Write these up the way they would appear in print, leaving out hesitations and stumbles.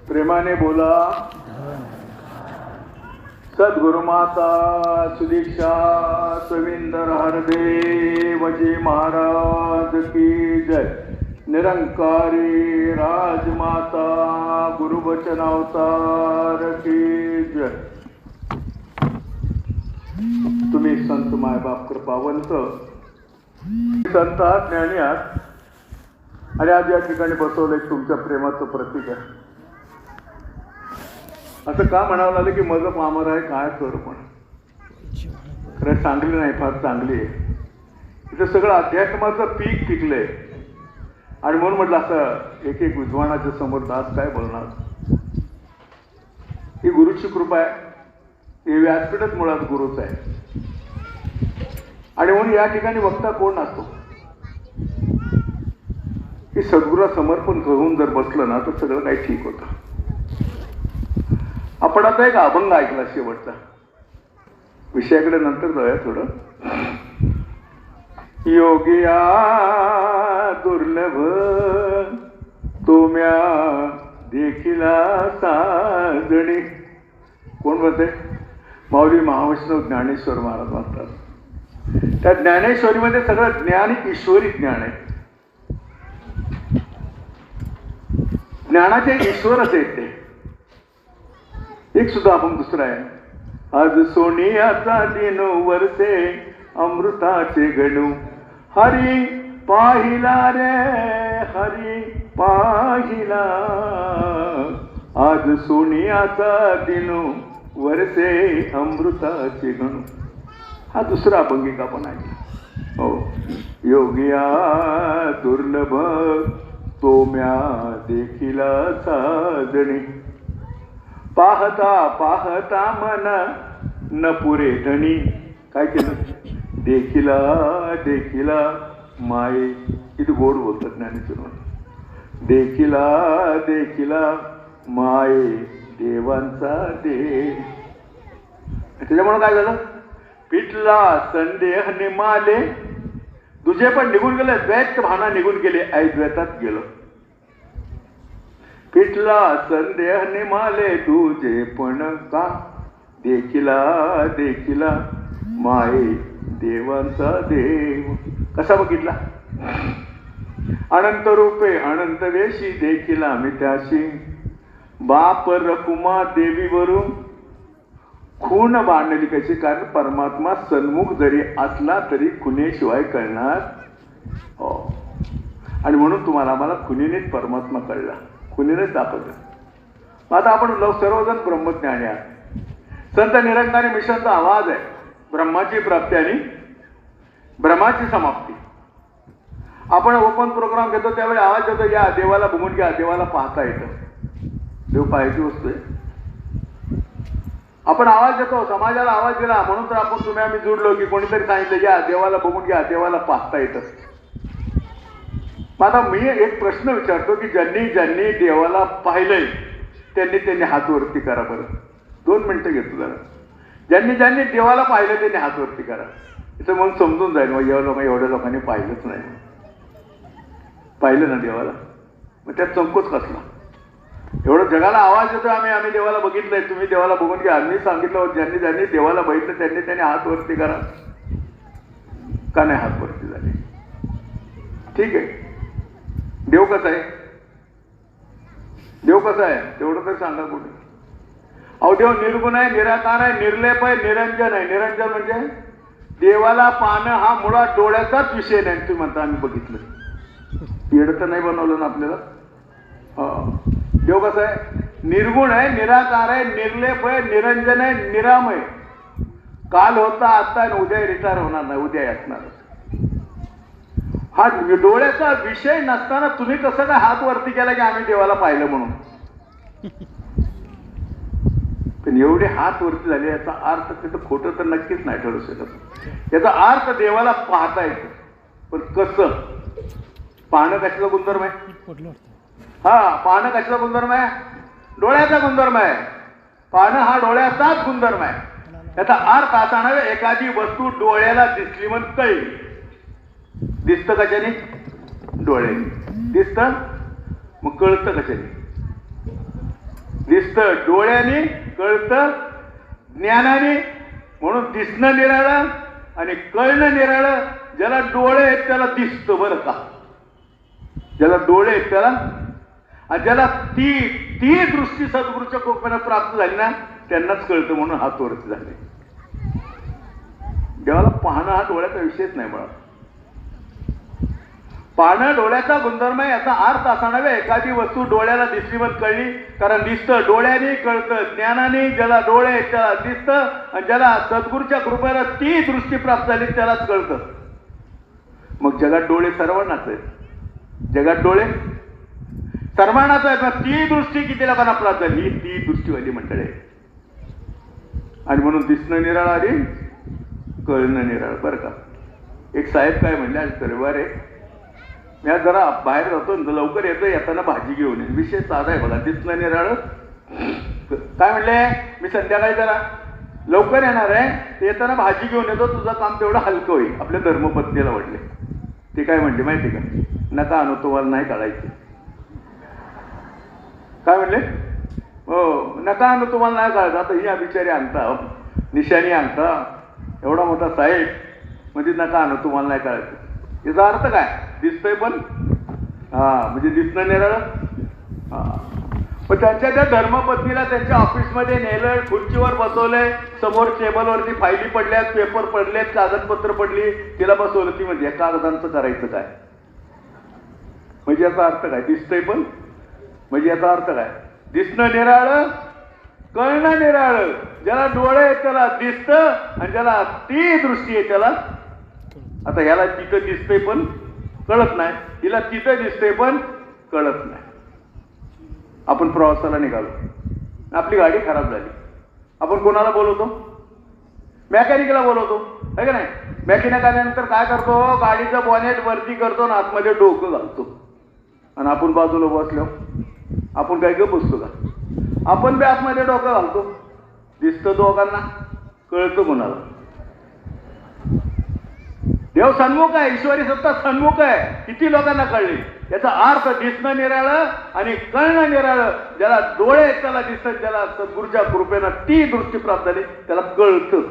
प्रेमाने बोला. सद्गुरुमाता सुदीक्षा सविंदर हरदेवजी महाराज की जय. निरंकारी राजमाता गुरुवचन अवतार की जय. तुम्ही संत मायबाप कृपावंत संत आहात, ज्ञानी आहात आणि आज या ठिकाणी बसवलंय तुमच्या प्रेमाचं प्रतीक आहे. असं का म्हणावं लागलं की माझं पामर आहे काय कर, पण खरं चांगली नाही, फार चांगली आहे. इथं सगळं अध्यात्माचं पीक पिकलंय आणि म्हणून म्हटलं असं एक एक विद्वानाच्या समोर दास काय बोलणार. ही गुरुची कृपा आहे. हे व्यासपीठच मुळात गुरुच आहे आणि म्हणून या ठिकाणी वक्ता कोण असतो की सद्गुरूला समर्पण करून जर बसलं ना तर सगळं काही ठीक होतं. आपण आता एक अभंग ऐकला शेवटचा. विषयाकडे नंतर जाऊया थोडं. योगिया दुर्लभ तोम्या देखिला साजणी. कोण म्हणते? माऊली महावैष्णव ज्ञानेश्वर महाराज म्हणतात. त्या ज्ञानेश्वरीमध्ये सगळं ज्ञान ईश्वरी ज्ञान आहे. ज्ञानाचे ईश्वरच आहेत ते. एक सुद्धा आपण दुसरा आहे. आज सोनियाचा दिन वरसे अमृताचे गणू हरी पाहिला रे हरी पाहिला. आज सोनियाचा दिन वरसे अमृताचे गणू. हा दुसरा अभंगिक आपण ऐकला. हो. योगिया दुर्लभ तोम्या देखिला साजणी. पाहता पाहता मन न पुरे धनी. काय केलं? देखिला देखिला माये. इथे गोड बोलतात ज्ञानेश्वर. देखिला देखिला माये देवांचा देव. त्याच्यामुळे काय झालं? पिठला संदेह निमाले. तुझे पण निघून गेले, द्वैत भावना निघून गेले, अद्वैतात गेलो. पिठला संदेह निमाले तुझे पण का. देखिला देखिला माये देवांचा देव. कसा बघितला? अनंत रूपे अनंत वेशी देखिला मी त्याशी. बाप रकुमा देवीवरून खून बांधली कशी. कारण परमात्मा सन्मुख जरी असला तरी खुनेशिवाय कळणार. हो. आणि म्हणून तुम्हाला मला खुनीनेच परमात्मा कळला, खुनीनेच दाखवलं. आता आपण सर्वजण ब्रह्मज्ञानी आहात. संत निरंकारी मिशनचा आवाज आहे ब्रह्माची प्राप्ती आणि ब्रह्माची समाप्ती. आपण ओपन प्रोग्राम घेतो त्यावेळी आवाज येतो, या देवाला बघून घ्या, देवाला पाहता येतं. देव पाहायची वस्तू आहे. आपण आवाज देतो, समाजाला आवाज दिला म्हणून तर आपण तुम्ही आम्ही जुडलो की कोणीतरी सांगितलं या देवाला बघून घ्या, देवाला पाहता येतं. आता मी एक प्रश्न विचारतो की ज्यांनी ज्यांनी देवाला पाहिलंय त्यांनी हात वरती करा बरं. 2 मिनिटं घेतो जरा. ज्यांनी ज्यांनी देवाला पाहिलं त्यांनी हात वरती करा. इथं मग समजून जाईल मग एवढ्या लोकांनी पाहिलंच नाही. पाहिलं ना देवाला, मग त्यात संकोच कसला. एवढं जगाला आवाज येतो आम्ही देवाला बघितलंय, तुम्ही देवाला बघून घ्या. मी सांगितलं ज्यांनी ज्यांनी देवाला बघितलं त्यांनी हात वरती करा. का नाही हात वरती झाले? ठीक आहे. देव कसा आहे? देव कसा आहे तेवढं तर सांगा कुठे. अहो देव निर्गुण आहे, निराकार आहे, निर्लेप आहे, निरंजन आहे. निरंजन म्हणजे देवाला पाहणं हा मुळात डोळ्याचाच विषय नाही. तुम्ही म्हणता आम्ही बघितलं. येड तर नाही बनवलं ना आपल्याला. देव कसा आहे? निर्गुण आहे, निराकार आहे, निर्लेप आहे, निरंजन आहे, निरामय. काल होता आता आणि उद्या रिटायर होणार नाही, उद्या असणार. हा डोळ्याचा विषय नसताना तुम्ही कसं काय हात वरती केला की आम्ही देवाला पाहिलं म्हणून. पण एवढे हात वरती झाले याचा अर्थ तिथं खोटं तर नक्कीच नाही ठरू शकत. याचा अर्थ देवाला पाहता येतं. पण कसं पाहणं कशाचा गुणधर्म आहे? हा, पाहणं कशाचा गुणधर्म आहे? डोळ्याचा गुणधर्म आहे. पाहणं हा डोळ्याचाच गुणधर्म आहे. याचा अर्थ असा नव्हे एखादी वस्तू डोळ्याला दिसली म्हणून कळली. दिसतं कशाने? डोळ्याने दिसतं. मग कळतं कशाने? दिसतं डोळ्याने, कळतं ज्ञानाने. म्हणून दिसणं निराळं आणि कळणं निराळं. ज्याला डोळे आहेत त्याला दिसतं बरं का, ज्याला डोळे आहेत त्याला. आणि ज्याला ती दृष्टी सद्गुरूच्या कृपेने प्राप्त झाली ना त्यांनाच कळतं. म्हणून हात वरती झाले. देवाला पाहणं हा डोळ्याचा विषयच नाही मला. पाहणं डोळ्याचा गुणधर्म आहे. याचा अर्थ असा नव्हे एखादी वस्तू डोळ्याला दिसली मग कळली. कारण दिसतं डोळ्याने, कळतं ज्ञानाने. ज्याला डोळे आहेत त्याला दिसतं आणि ज्याला सद्गुरूच्या कृपेने ती दृष्टी प्राप्त झाली त्यालाच कळतं. मग जगात डोळे सर्वांनाच आहेत. जगात डोळे सर्वांनाच आहेत. मग ती दृष्टी किती लोकांना प्राप्त झाली? ही ती दृष्टीवाली मंडळी आहे. आणि म्हणून दिसणं निराळ आणि कळणं निराळ बरं का. एक साहेब काय म्हणले, आज रविवार आहे, मी आज जरा बाहेर जातो लवकर येतो, येताना भाजी घेऊन ये. विषय साधा आहे बघा, दिसणं निराळ. काय म्हणले, मी संध्याकाळी जरा लवकर येणार आहे, येताना भाजी घेऊन येतो, तुझं काम तेवढं हलकं होईल. आपल्या धर्मपत्नीला म्हटले. ते काय म्हणले माहिती का, नका आणू, तुम्हाला नाही काढायचे. काय म्हणले, हो नका आणू, तुम्हाला नाही काढायचं. आता ही बिचारी आणता, निशाणी आणता, एवढा मोठा साहेब म्हणजे नका आणू, तुम्हाला नाही काढायचं. याचा अर्थ काय, दिसतंय पण म्हणजे दिसणं निराळं. पण त्यांच्या त्या धर्मपत्नीला त्यांच्या ऑफिसमध्ये नेलं, खुर्चीवर बसवलंय, समोर टेबलवरती फायली पडल्यात, पेपर पडलेत, कागदपत्र पडली, तिला बसवलं. ती म्हणजे या कागदांचं करायचं काय, म्हणजे याचा अर्थ काय, दिसतंय पण म्हणजे याचा अर्थ काय, दिसणं निराळं, कळणं निराळं. ज्याला डोळे आहेत त्याला दिसतं आणि ज्याला ती दृष्टी आहे त्याला. आता ह्याला तिथं दिसतंय पण कळत नाही, हिला तिथं दिसतंय पण कळत नाही. आपण प्रवासाला निघालो, आपली गाडी खराब झाली, आपण कोणाला बोलवतो, मेकॅनिकला बोलवतो आहे का नाही. मेकॅनिक आल्यानंतर काय करतो, गाडीचं बॉनेट वरती करतो आणि आतमध्ये डोकं घालतो. आणि आपण बाजूला बसलो, आपण काय गं बसतो का, आपण बी आतमध्ये डोकं घालतो. दिसतं दोघांना, कळतं कोणाला. देव सन्मुख आहे, ईश्वरी सत्ता सन्मुख आहे, किती लोकांना कळली. याचा अर्थ दिसणं निराळं आणि कळणं निराळं. ज्याला डोळे आहेत त्याला दिसतात, ज्याला सद्गुरूच्या कृपेनं ती दृष्टी प्राप्त झाली त्याला कळतं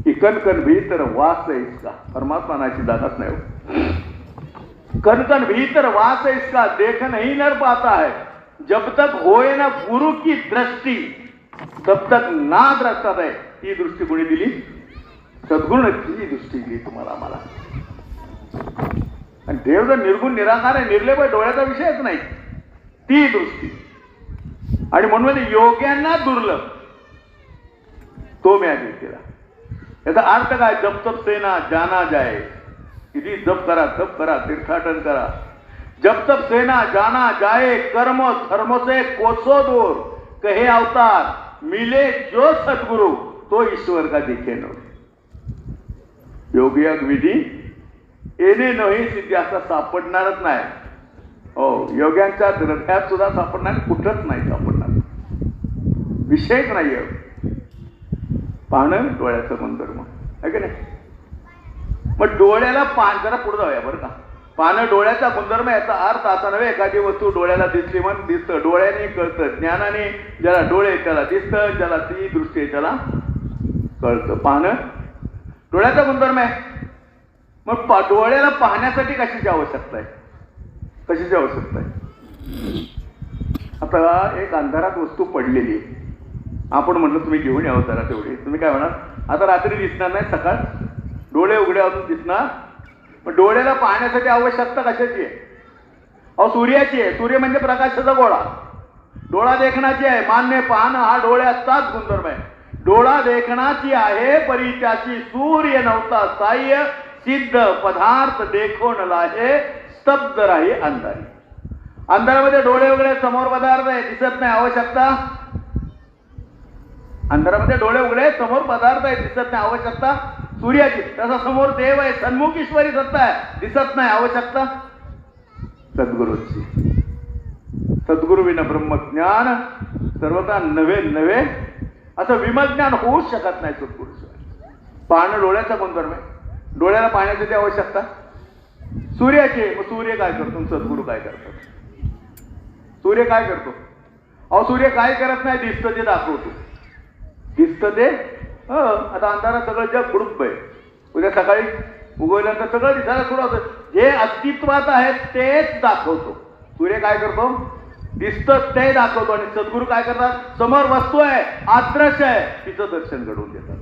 की कणकण भीतर वास है इसका, परमात्मा नाची जागाच नाही हो. कणकण भीतर वास है इसका, देख नहीं नर पाता है, जब तक होए ना गुरु की दृष्टी तब तक ना द्रष्टात आहे. ती दृष्टी कोणी दिली, सद्गुरूने ती दृष्टी दिली तुम्हाला मला. आणि देव जर निर्गुण निराकार आहे, निर्लेप, डोळ्याचा विषयच नाही, ती दृष्टी. आणि म्हणून योग्यांना दुर्लभ तो मी आधी केला. याचा अर्थ काय, जप तप सेना जाना जाए. किती जप करा, तप करा, तीर्थाटन करा, जप तप सेना जाना जाए, कर्म धर्म से कोसो दूर, कहे अवतार मिले जो सद्गुरु तो ईश्वर का दिखे नो. योगी विधी येणे नही सिद्धी असा सापडणारच नाही. हो, योग्यांच्या हृदयात सुद्धा सापडणार, कुठंच नाही सापडणार, विषयच नाही. पाहणं डोळ्याचं गुणधर्म आहे की नाही. मग डोळ्याला जरा पुढे जाऊया बरं का. पाहणं डोळ्याचा गुणधर्म, याचा अर्थ असा नव्हे एखादी वस्तू डोळ्याला दिसली म्हणून दिसतं, डोळ्याने कळतं, ज्ञानाने. ज्याला डोळे त्याला दिसतं, ज्याला ती दृष्टी आहे त्याला कळतं. पाहणं डोळ्याचा गुणधर्म आहे. मग डोळ्याला पाहण्यासाठी कशाची आवश्यकता आहे, कशाची आवश्यकता आहे. आता एक अंधारात वस्तू पडलेली, आपण म्हणलं तुम्ही घेऊन यावं जरा तेवढी. तुम्ही काय म्हणाल, आता रात्री दिसणार नाही, सकाळ डोळे उघडे अजून दिसणार. मग डोळ्याला पाहण्यासाठी आवश्यकता कशाची आहे, अहो सूर्याची आहे. सूर्य म्हणजे प्रकाशाचा गोळा. डोळा देखण्याची आहे, मान्य. पाहणं हा डोळ्याचाच गुणधर्म आहे. डोळा देखण्याची आहे, परी त्याची सूर्य नव्हता साह्य, सिद्ध पदार्थ देखो न लाहे, स्तब्ध राही अंधारी. अंधारामध्ये डोळे उघडे, समोर पदार्थ आहे, दिसत नाही, आवश्यकता. अंधारामध्ये डोळे उघडे, समोर पदार्थ आहे, दिसत नाही, आवश्यकता सूर्याची. तसा समोर देव आहे, सन्मुख ईश्वरी सत्ता आहे, दिसत नाही, आवश्यकता सद्गुरूची. सद्गुरु विना ब्रह्मज्ञान सर्वथा नव्हे नव्हे, असं विमज्ञान होऊच शकत नाही सद्गुरूशिवाय. पाहणं डोळ्याचा गुणधर्म आहे. डोळ्याला पाहण्यासाठी आवश्यकता सूर्याची. मग सूर्य काय करतो, सद्गुरू काय करतात. सूर्य काय करतो, अहो सूर्य काय करत नाही, दिसतं ते दाखवतो. दिसतं ते आता अंधारात सगळं जग बुडूक आहे. उद्या सकाळी उगवल्यानंतर सगळं दिसायला सुरू होतं. जे अस्तित्वात आहे तेच दाखवतो. सूर्य काय करतो, दिसतं ते दाखवतो. आणि सद्गुरू काय करतात, समोर वस्तू आहे, आदर्श आहे, तिचं दर्शन घडवून देतात.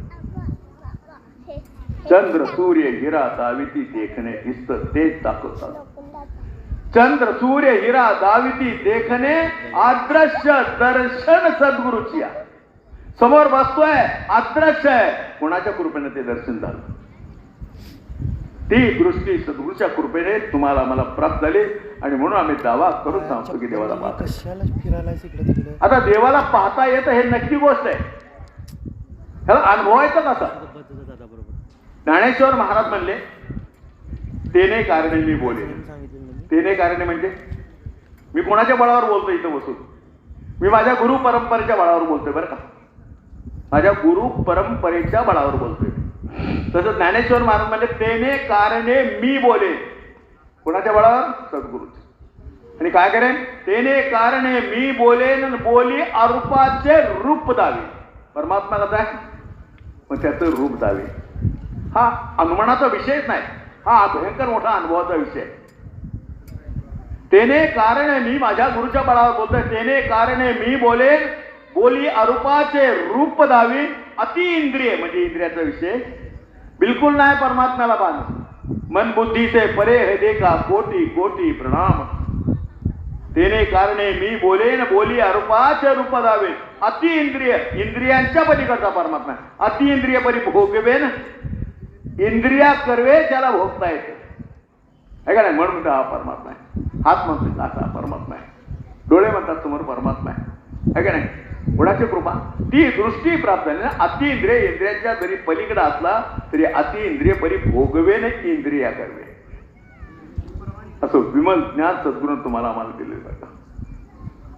चंद्र सूर्य हिरा दाविती देखणे, दिसतं तेच दाखवतात. चंद्र सूर्य हिरा दाविती देखणे, आदृश्य दर्शन सद्गुरूची. समोर वस्तू आहे, आदृश्य आहे, कोणाच्या कृपेने ते दर्शन झालं. ती दृष्टी सद्गुरूच्या कृपेने तुम्हाला मला प्राप्त झाली. आणि म्हणून आम्ही दावा करून सांगतो की देवाला पाहतो. आता देवाला पाहता येतं हे नक्की गोष्ट आहे. ह्याला अनुभवायचं कसं. ज्ञानेश्वर महाराज म्हणले, तेने कारणे मी बोलेन. तेने कारणे म्हणजे मी कोणाच्या बळावर बोलतो इथं बसून, मी माझ्या गुरु परंपरेच्या बळावर बोलतोय बरं का. माझ्या गुरु परंपरेच्या बळावर बोलतोय. तसं ज्ञानेश्वर महाराज म्हणले, तेने कारणे मी बोले. कोणाच्या बळावर, सद्गुरूचे. आणि काय करेन, तेने कारणे मी बोलेन, बोली अरूपाचे रूप दावे. परमात्मा कसा आहे, मग त्याचं रूप दावे. हा अनुमानाचा विषयच नाही, हा भयंकर मोठा अनुभवाचा विषय. तेने कारणे मी माझ्या गुरुच्या बळावर बोलतोय. तेने कारणे मी बोलेन, बोली अरूपाचे रूप दावी. अति इंद्रिय म्हणजे इंद्रियाचा विषय बिलकुल नाही परमात्म्याला पाहणं. मन बुद्धी से परे है देखा, कोटी कोटी प्रणाम. तेने कारणे मी बोलेन, बोली अरूपाचे रूप दावे. अति इंद्रिय, इंद्रियांच्या पलीकडचा परमात्मा. अति इंद्रिय परी भोगवेन, इंद्रिया करवे त्याला भोगता येते. आहे का नाही. मन म्हणतात हा परमात्मा आहे, हात म्हणतात असा परमात्मा आहे, डोळे म्हणतात समोर परमात्मा आहे. आहे का नाही. कोणाची कृपा, ती दृष्टी प्राप्त झाली ना. अति इंद्रिय इंद्रियाच्या जरी पलीकडे असला तरी अति इंद्रिय परी भोगवेन इंद्रिया करवे. असं विमल ज्ञान सद्गुरूंनी तुम्हाला आम्हाला दिलेलं आहे.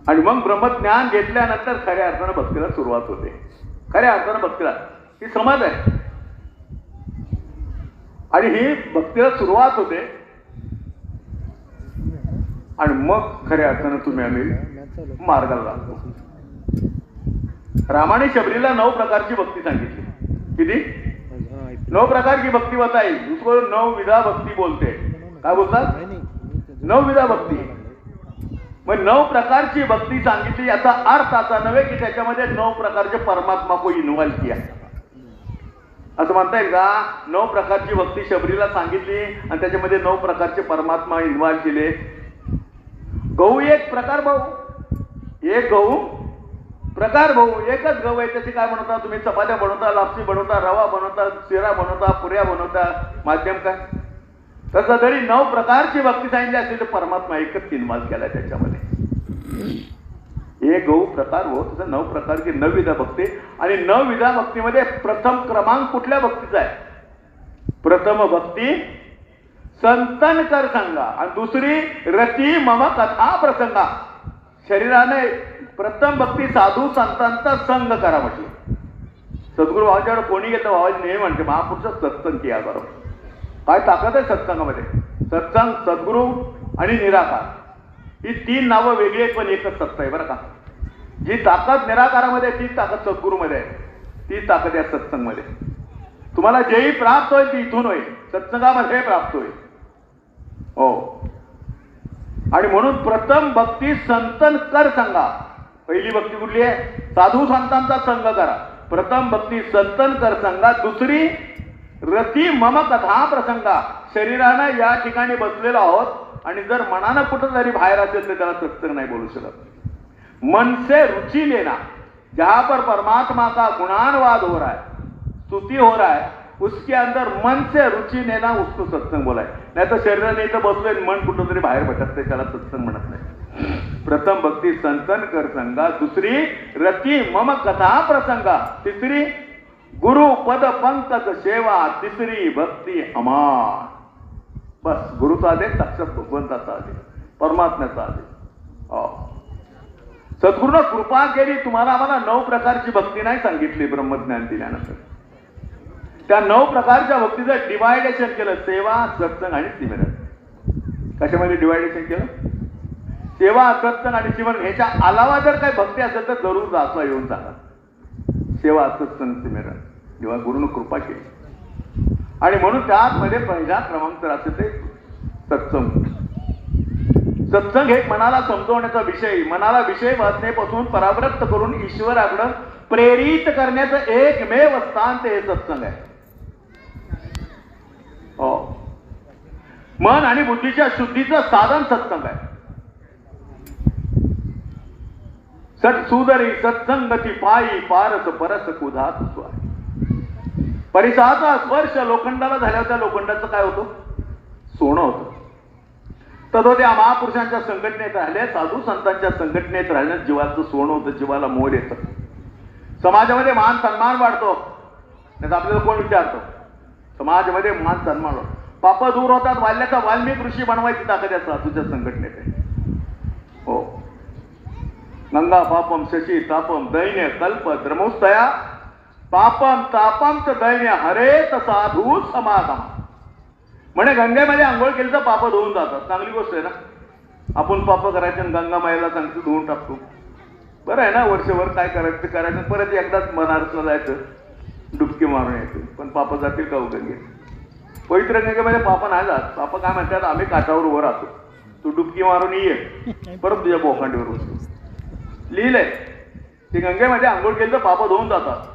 आणि मग ब्रह्मज्ञान घेतल्यानंतर खऱ्या अर्थानं भक्तीला सुरुवात होते. खऱ्या अर्थानं भक्तीला ही समज आहे. आणि ही भक्तीला सुरुवात होते. आणि मग खऱ्या अर्थानं तुम्ही आम्ही मार्गाला लागतो. रामाने शबरीला 9 प्रकारची भक्ती सांगितली. किती? 9 प्रकार की भक्ती बताई. उसको 9 विधा भक्ती बोलते. काय बोलतात? 9 विधा भक्ती. मग 9 प्रकारची भक्ती सांगितली. याचा अर्थ असा नव्हे की त्याच्यामध्ये 9 प्रकारचे परमात्मा को इन्व्हॉल्व किया, असं म्हणता येईल का. 9 प्रकारची भक्ती शबरीला सांगितली आणि त्याच्यामध्ये 9 प्रकारचे परमात्मा इन्व्हॉल्व केले. गहू एक प्रकार भाऊ, एक गहू प्रकार भाऊ, एकच गहू आहे. त्याची काय बनवता तुम्ही, चपात्या बनवता, लापसी बनवता, रवा बनवता, शिरा बनवता, पुऱ्या बनवता, माध्यम काय. तसं जरी 9 प्रकारची भक्ती सांगितली असेल तर परमात्मा एकच इन्व्हॉल्व केला त्याच्यामध्ये. एक गहू प्रकार हो, तसं 9 प्रकारची 9 विधा भक्ती. आणि 9 विधा भक्तीमध्ये प्रथम क्रमांक कुठल्या भक्तीचा आहे. प्रथम भक्ती संतन कर सांगा आणि दुसरी रती मम कथा प्रसंगा. शरीराने प्रथम भक्ती साधू संतांचा संग करा म्हटलं. सद्गुरू भावाच्याकडे कोणी घेतं, भावाजी नेहमी म्हणते महापुरुष सत्संग किया करो. काय ताकद आहे सत्संगामध्ये. सत्संग, सद्गुरू आणि निराकार ही 3 नावं वेगळी आहेत पण एकच सत्य आहे बरं का. जी ताकद निराकारामध्ये आहे तीच ताकद सद्गुरूमध्ये आहे, तीच ताकद या सत्संगमध्ये. तुम्हाला जेही प्राप्त होईल ती इथून होईल, सत्संगामध्ये प्राप्त होईल. हो. आणि म्हणून प्रथम भक्ती संतन कर सांगा. पहिली भक्ती कुठली आहे, साधू संतांचा संग करा. प्रथम भक्ती संतन कर सांगा. दुसरी रती मम कथा प्रसंगा. शरीरानं या ठिकाणी बसलेलो आहोत आणि जर मनानं कुठं जरी बाहेर असेल तर त्याला सत्संग नाही बोलू शकत. मन से रुचि लेना, जहां पर परमात्मा का गुणानुवाद हो रहा है, स्तुति हो रहा है, उसके अंदर मन से रुचि लेना, उसको सत्संग बोला है. नाही तर शरीराने इथं बसलोय मन कुठं तरी बाहेर भटकते त्याला सत्संग म्हणत नाही. प्रथम भक्ती संतन कर संगा. दुसरी रती मम कथा प्रसंगा. तिसरी गुरु पद पंकज सेवा. तिसरी भक्ती अमान. बस गुरुचा आदेश, साक्षात भगवंताचा आदेश, परमात्म्याचा आदेश. सद्गुरूनं कृपा केली. तुम्हाला आम्हाला 9 प्रकारची भक्ती नाही सांगितली ब्रह्मज्ञान दिल्यानंतर. त्या 9 प्रकारच्या भक्तीचं डिवायडेशन केलं. सेवा, सत्संग आणि सिमरन. कशामध्ये डिवायडेशन केलं. सेवा, सत्संग आणि जीवन ह्याच्या अलावा जर काही भक्ती असेल तर जरूर जाचा येऊन जाणार. सेवा, सत्संग, सिमरन जेव्हा गुरुनं कृपा केली. आणि म्हणून त्यामध्ये पहिला क्रमांक असेल ते सत्संग. सत्संग हे मनाला समजवण्याचा विषय, मनाला विषय वाचनेपासून परावृत्त करून ईश्वराकडे प्रेरित करण्याचं एकमेव स्थान ते हे सत्संग आहे. हो, मन आणि बुद्धीच्या शुद्धीचं साधन सत्संग आहे. सत्सुदरी सत्संगती पायी पारस परस कुधात स्वाय. परिसराचा स्पर्श लोखंडाला झाल्यावर त्या लोखंडाचं काय होतं? सोनं होतं. तसं त्या महापुरुषांच्या संघटनेत राहिल्या, साधू संतांच्या संघटनेत राहिल्या जीवाचं सोनं होतं, जीवाला मोल येतं. समाजामध्ये मान सन्मान वाढतो. नाही आपल्याला कोण विचारतो? समाजामध्ये मान सन्मान वाढतो. पाप दूर होतात. वाल्याचा वाल्मिक ऋषी बनवायची ताकद या साधूच्या संघटनेत आहे. हो, गंगा पापम शशी तापम दैन्य कल्प द्रमोस्तया पापम तापम च दैन्य हरेत साधू समागम. म्हणे गंगेमध्ये आंघोळ केली तर पाप धुवून जातात. चांगली गोष्ट आहे ना. आपण पाप करायचं आणि गंगा मायला सांगतो धुवून टाकतो. बरं आहे ना. वर्षभर काय करायचं करायचं, परत एकदाच बनारसला जायचं, डुबकी मारून यायचं. पण पाप जातील का गंगे? पवित्र गंगेमध्ये पाप नाही जात. पाप काय म्हणतात? आम्ही काठावर उभं राहतो, तू डुबकी मारून ये, परत तुझ्या बोखांडीवर बसतो. लिहिलंय की गंगेमध्ये आंघोळ केली तर पाप धुवून जातात.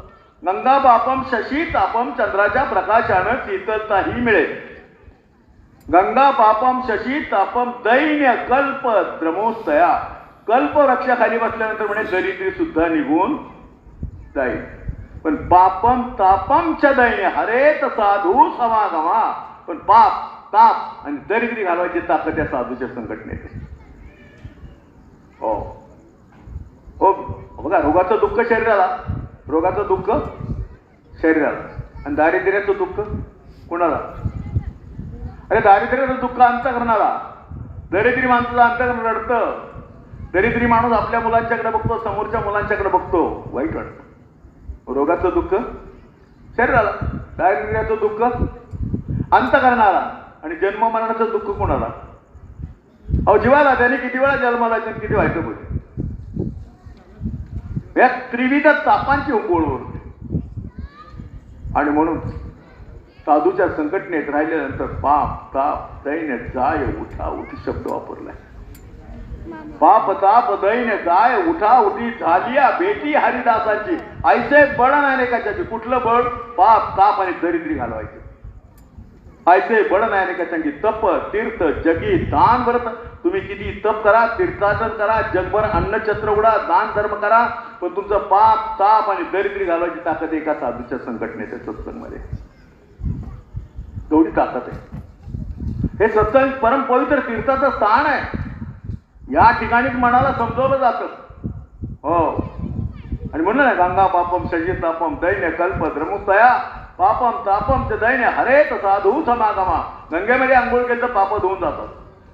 गंगा पापम शशी तापम चंद्राच्या प्रकाशानं शीतलताही मिळेल. गंगा पापम शशी तापम दैन्य कल्प द्रमोस्तया. कल्प वृक्षाखाली बसल्यानंतर म्हणे दरिद्री सुद्धा निघून जाईल. पण पापम तापम च दैन्य हरेत साधू समागमा. पण पाप, ताप आणि दरिद्री घालवायची ताकद या साधूच्या संघटनेत आहे. हो हो, बघा, रोगाचं दुःख शरीराला, रोगाचं दुःख शरीराला, आणि दारिद्र्याचं दुःख कोणाला? अरे दारिद्र्याचं दुःख अंतःकरणाला. दरिद्री माणसाचं अंतःकरण रडतं. दरिद्री माणूस आपल्या मुलांच्याकडे बघतो, समोरच्या मुलांच्याकडे बघतो, वाईट वाटतं. रोगाचं दुःख शरीराला, दारिद्र्याचं दुःख अंतःकरणाला, आणि जन्म मरणाचं दुःख कोणाला? अहो जीवाला. त्याने किती वेळा जन्माला किती व्हायचं बोल. या त्रिविध तापांची उंबोळ होते. आणि म्हणून साधूच्या संघटनेत राहिल्यानंतर पाप, ताप, दैन्य, जाय, उठा उठी शब्द वापरलाय. पाप, ताप, दैन्य, जाय, उठा उठी झालिया बेटी हरिदासांची. ऐसे बळ नाही कशाची. कुठलं बळ? पाप, ताप आणि दरिद्री घालवायचे. ऐसे बळ नाही कशाची. तप, तीर्थ, जगी, दान, व्रत. तुम्ही किती तप करा, तीर्थाटन करा, जगभर अन्नछत्र उडा, दान धर्म करा, पण तुमचं पाप, ताप आणि दरिद्री घालवायची ताकद एका साधूच्या संघटनेच्या सत्संगमध्ये. तेवढी ताकद आहे. हे सत्संग परम पवित्र तीर्थाचं स्थान आहे. या ठिकाणी मनाला समजवलं जातं. हो, आणि म्हणून ना गंगा पापम शशी तापम दैन्य कल्प द्रमुस्तया पापम तापम च दैन्य हरेत साधू समागमा. गंगेमध्ये आंघोळ केलं तर पाप धुवून जातात.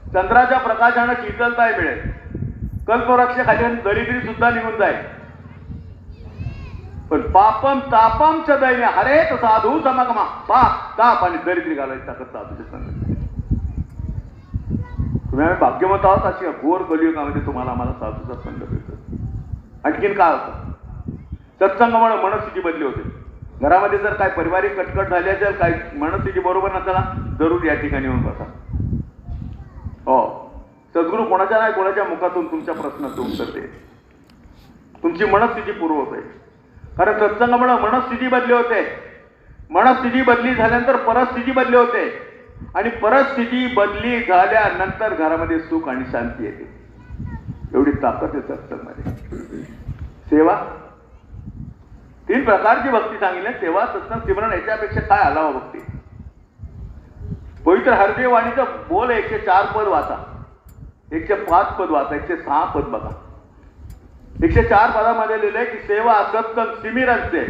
चंद्राच्या प्रकाशानं शीतलताही मिळेल. कल्पवृक्षाखाली दरिद्री सुद्धा निघून जाईल. पण पापम तापम च दैन्य हरेत साधू समागमा. पाप, ताप आणि दरिद्री घालायची ताकद साधूच्या संघटनेत. तुम्ही आम्ही भाग्यवंत आहोत. अशी घोर कलियुगामध्ये तुम्हाला आम्हाला साधूचा संघ मिळतो. आणखीन काय होतं? सत्संगामुळे मनस्थिती बदली होते. घरामध्ये जर काय पारिवारिक कटकट झाली असेल, काय मनस्थिती बरोबर नसेल, जरूर या ठिकाणी येऊन बसा. हो, सद्गुरू कोणाच्या नाही कोणाच्या मुखातून तुमच्या प्रश्नाचं उत्तर दे. तुमची मनस्थिती पूर्व होते. कारण सत्संगामुळे मनस्थिती बदली होते. मनस्थिती बदली झाल्यानंतर परिस्थिती बदली होते, आणि परिस्थिती बदली झाल्यानंतर घरामध्ये सुख आणि शांती येते. एवढी ताकद आहे सत्संगमध्ये. सेवा, 3 प्रकारची भक्ती सांगितली. सेवा, सत्संग, सिमरन. याच्यापेक्षा काय आलावा भक्ती? पवित्र हरदेव वाणीचं बोल 104 पद वाचा, 105 पद वाचा, 106 पद बघा. 104 पदामध्ये लिहिलंय की सेवा, सत्संग, सिमरन से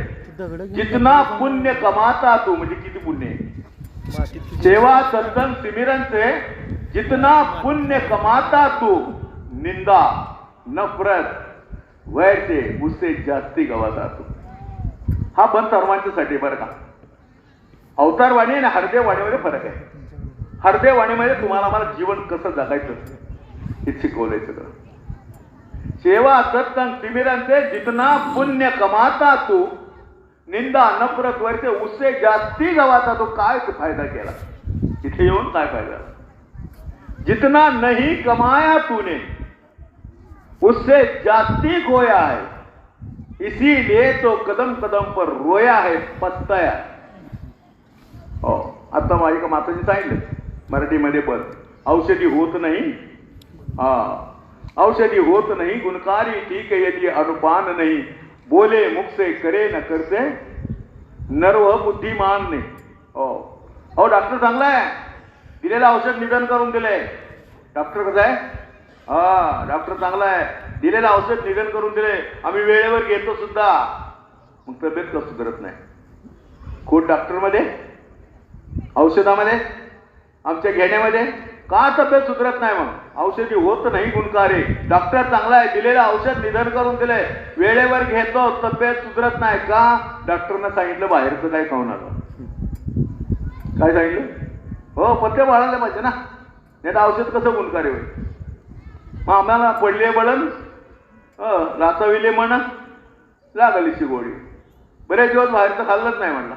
जितना पुण्य कमाता तू. म्हणजे किती पुण्य आहे? सेवा, सत्संग, सिमरन से जितना पुण्य कमाता तू, निंदा, नफरत, वैर से उससे जास्ती गवाता तू. हा बंद सर्वांच्यासाठी बरं का. अवतारवाणी आणि हरदेव वाणीमध्ये फरक आहे. हरदेव वाणीमध्ये तुम्हाला मला जीवन कसं जगायचं हे शिकवलंय सगळं. सेवा सत्संग सिमरन से जितना पुण्य कमाता तू, निंदा नफरत वरचे उससे जास्ती गवाता तो. काय फायदा केला इथे येऊन? काय फायदा? जितना नहीं कमाया तूने उससे जास्ती खोया है, इसीलिए तो कदम कदम पर रोया है, पछताया. हो, आता माझी का माताजी सांगितलं मराठीमध्ये पण, औषधी होत नाही. औषधी होत नहीं गुणकारी ठीक यदि अनुपान नहीं, बोले मुख से करे न करते नर्व बुद्धिमान ने. हो डॉक्टर चांगला आहे, दिलेलं औषध निधन करून दिलंय. डॉक्टर कसं आहे? डॉक्टर चांगला आहे, दिलेलं औषध निधन करून दिले, आम्ही वेळेवर घेतो सुद्धा. मग तब्येत का सुधारत नाही? खोट डॉक्टरमध्ये, औषधामध्ये, आमच्या घेण्यामध्ये का तब्येत सुधारत नाही? मग औषधी होत नाही गुणकारी. डॉक्टर चांगला आहे, दिलेलं औषध निधन करून दिले, वेळेवर घेतो, तब्येत सुधारत नाही का? डॉक्टरनं सांगितलं बाहेरचं काय खाऊ नका. काय सांगितलं? हो, पथ्य पाळायला पाहिजे ना, नाही तर औषध कसं गुणकारी होईल? मग आम्हाला पडले बळण, राचाविले म्हण, लागलीची गोळी. बरेच दिवस बाहेरचं खाल्लंच नाही म्हणला.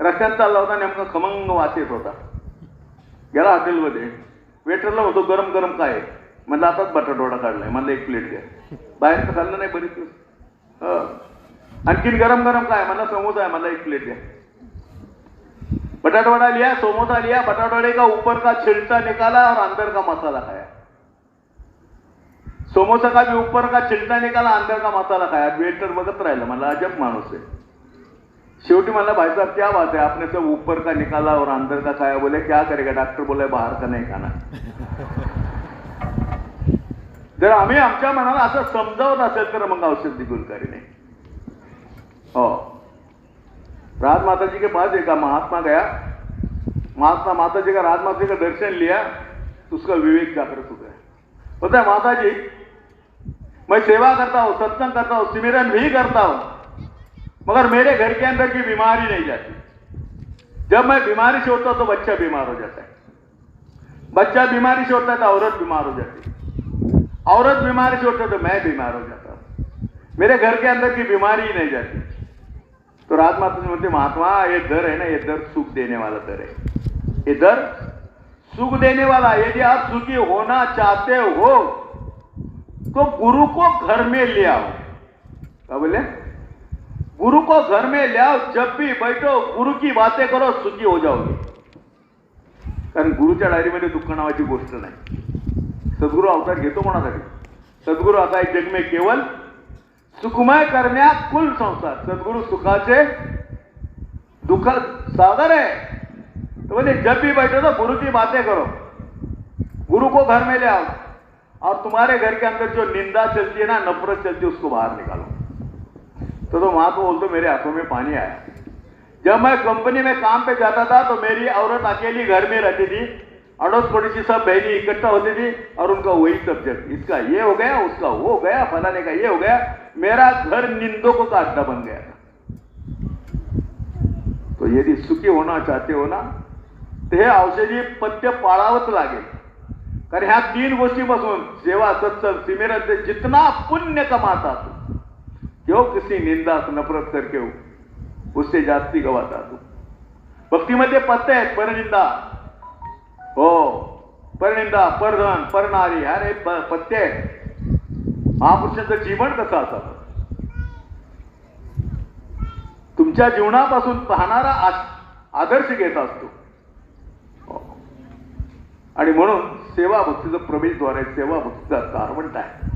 रस्त्यात चालला होता, नेमका खमंग वास येत होता. गेला हॉटेलमध्ये, वेटरला होतो गरम गरम काय म्हणलं, आताच बटाटवडा काढलाय, मला एक प्लेट द्या. बाहेरचं खाल्लं नाही बरेच दिवस. आणखीन गरम गरम काय म्हणला, समोसा आहे, मला एक प्लेट द्या. बटाटवड़ा लिया, समोसा लिया, बटाटवड़े का ऊपर का छिलका निकाला और अंदर का मसाला खाया. समोसा का भी ऊपर का छिलका निकाला, अंदर का मसाला खाया. वेटर बघत राहिलं, मला अजब माणूस आहे. शेवटी मला भाई साहब क्या बात है, आपने सब ऊपर का निकाला और अंदर का खाया. बोले क्या करेगा, डॉक्टर बोले बाहर का नहीं खाना. जर आम्ही आमच्या मनाला असं समजावत असेल तर मग औषधी गुणकारी नाही. हो, राजमाता जी के पास एक महात्मा गया. महात्मा माता जी का राजमाता जी का दर्शन लिया तो उसका विवेक जागृत हो गया. पता है माता जी, मैं सेवा करता हूँ, सत्संग करता हूँ, सिमरन भी करता हूँ, मगर मेरे घर के अंदर की बीमारी नहीं जाती. जब मैं बीमारी से होता तो बच्चा बीमार हो जाता है, बच्चा बीमारी से होता है तो औरत बीमार हो जाती है, औरत बीमारी से होता है तो मैं बीमार हो जाता हूँ. मेरे घर के अंदर की बीमारी ही नहीं जाती. तो राजमाता जी म्हणते, महात्मा ये दर है ना, ये दर सुख देने वाला दर है. ये दर सुख देने वाला. यदि आप सुखी होना चाहते हो तो गुरु को घर में ले आओ. क्या बोले? गुरु को घर में ले आओ, जब भी बैठो गुरु की बातें करो, सुखी हो जाओगे. कारण गुरुच्या डायरीमध्ये दुःख नावाची गोष्ट नाही. सद्गुरु अवतार घेतो कोणासाठी? सद्गुरु आता एक जग में केवल सुखमय करण्या कुल संसार. सद्गुरु सुखाचे दुख सागर है. तो बोले जब भी बैठो तो गुरु की बातें करो, गुरु को घर में ले आओ, और तुम्हारे घर के अंदर जो निंदा चलती है ना, नफरत चलती है, उसको बाहर निकालो. तो महात्मा बोलते, मेरे आंखों में पानी आया. जब मैं कंपनी में काम पे जाता था तो मेरी औरत अकेली घर में रहती थी, अड़ोस पड़ोसी सब बहनी इकट्ठा होती थी और उनका वही सब्जेक्ट, इसका ये हो गया, उसका वो हो गया, फलाने का ये हो गया. मेरा घर निंदकों का अड्डा बन गया था. तो यदि सुखी होना चाहते हो ना, तर हे औषधी पथ्य पाळावंच लागेल. कारण ह्या तीन गोष्टीपासून, सेवा सत्संग सिमरन से जितना पुण्य कमाता तू, क्यों किसी निंदा नफरत करके हो, उससे जास्ती गवाता तू. भक्तीमध्ये पथ्य आहेत, परनिंदा, हो, परनिंदा, परधन, परनारी, अरे पथ्य आहे. महापुरुषाचं जीवन कसं असावं, तुमच्या जीवनापासून पाहणारा आदर्श घेत असतो. आणि म्हणून सेवा भक्तीचं प्रवेशद्वार आहे, सेवा भक्तीचा कारवंट आहे.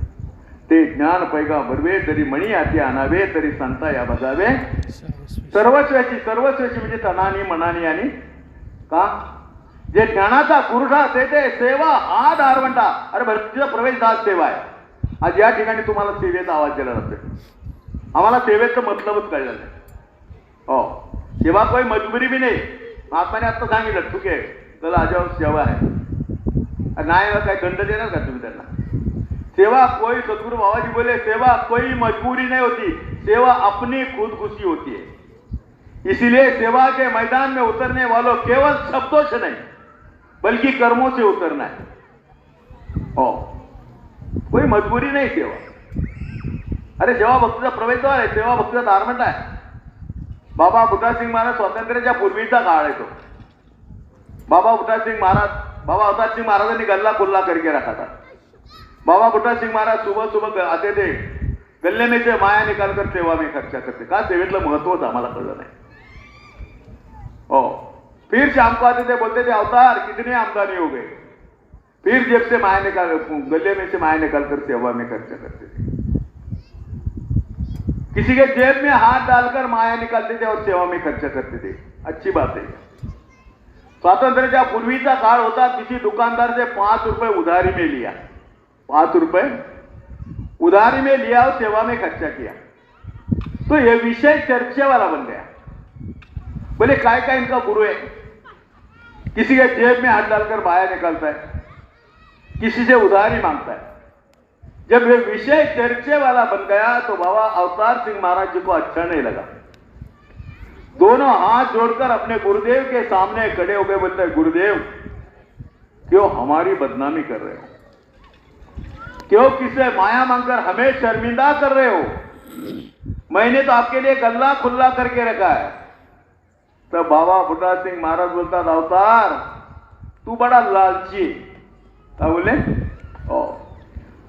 ते ज्ञान पैगा भरवे तरी मणी आती आणावे, तरी संता या बजावे सर्वस्वाची. सर्वस्वाची म्हणजे तनानी मनानी आणि का, जे ज्ञानाचा पुरुषा ते सेवा हा दारवंटा. अरे भक्तीचा प्रवेशद्वार सेवा आहे. आज या ठिकाणी तुम्हाला सेवेचा आवाज दिला जातोय. आम्हाला सेवेचं मतलबच कळलं नाही. हो, सेवा कोई मजबुरी भी नाही. महात्माने आता सांगितलं, ठीक आहे चला आजावर सेवा आहे, नाही काय दंड देणार का तुम्ही त्यांना? सेवा कोई, सद्गुरु बाबाजी बोले, सेवा कोई मजबूरी नहीं होती, सेवा अपनी खुदकुशी होती है. इसीलिए सेवा के मैदान में उतरने वालों केवल शब्दों से नहीं बल्कि कर्मों से उतरना है. हो, कोई मजबुरी नाही सेवा. अरे सेवा भक्तीचा प्रवेशद्वार आहे, सेवा भक्तीचा दारमंड आहे. बाबा बुटासिंग महाराज स्वातंत्र्याच्या पूर्वीचा काळ आहे तो. बाबा बुटासिंग महाराजांनी गल्ला खुल्ला करके रखा था. बाबा बुटासिंग महाराज सुबह सुबह आते थे, गल्ले में से माया निकाल कर सेवा में खर्चा करते. का सेवेतलं महत्वच आम्हाला कळलं नाही. हो, फिर शाम को आते थे, बोलते थे अवतार कितने आमदनी हो गए. फिर जेब से माया निकाल, गले में से माया निकाल कर सेवा में खर्चा करते थे. किसी के जेब में हाथ डालकर माया निकालते थे और सेवा में खर्चा करते थे. अच्छी बात है. स्वातंत्र्याच्या पूर्वीचा काळ होता. किसी दुकानदार से 5 रुपए उधारी में लिया, 5 रुपए उधारी में लिया और सेवा में खर्चा किया. तो ये विषय चर्चे वाला बन गया. बोले काय काय इनका गुरु है. किसी के जेब में हाथ डालकर माया निकालता है, किसी से उधारी मांगता है. जब ये विषय चर्चे वाला बन गया तो बाबा अवतार सिंह महाराज जी को अच्छा नहीं लगा. दोनों हाथ जोड़कर अपने गुरुदेव के सामने खड़े हो गए. बोलते हैं गुरुदेव, क्यों हमारी बदनामी कर रहे हो, क्यों किसे माया मांगकर हमें शर्मिंदा कर रहे हो. मैंने तो आपके लिए गल्ला खुल्ला करके रखा है. तब बाबा बुटा सिंह महाराज बोलता, अवतार तू बड़ा लालची. क्या बोले.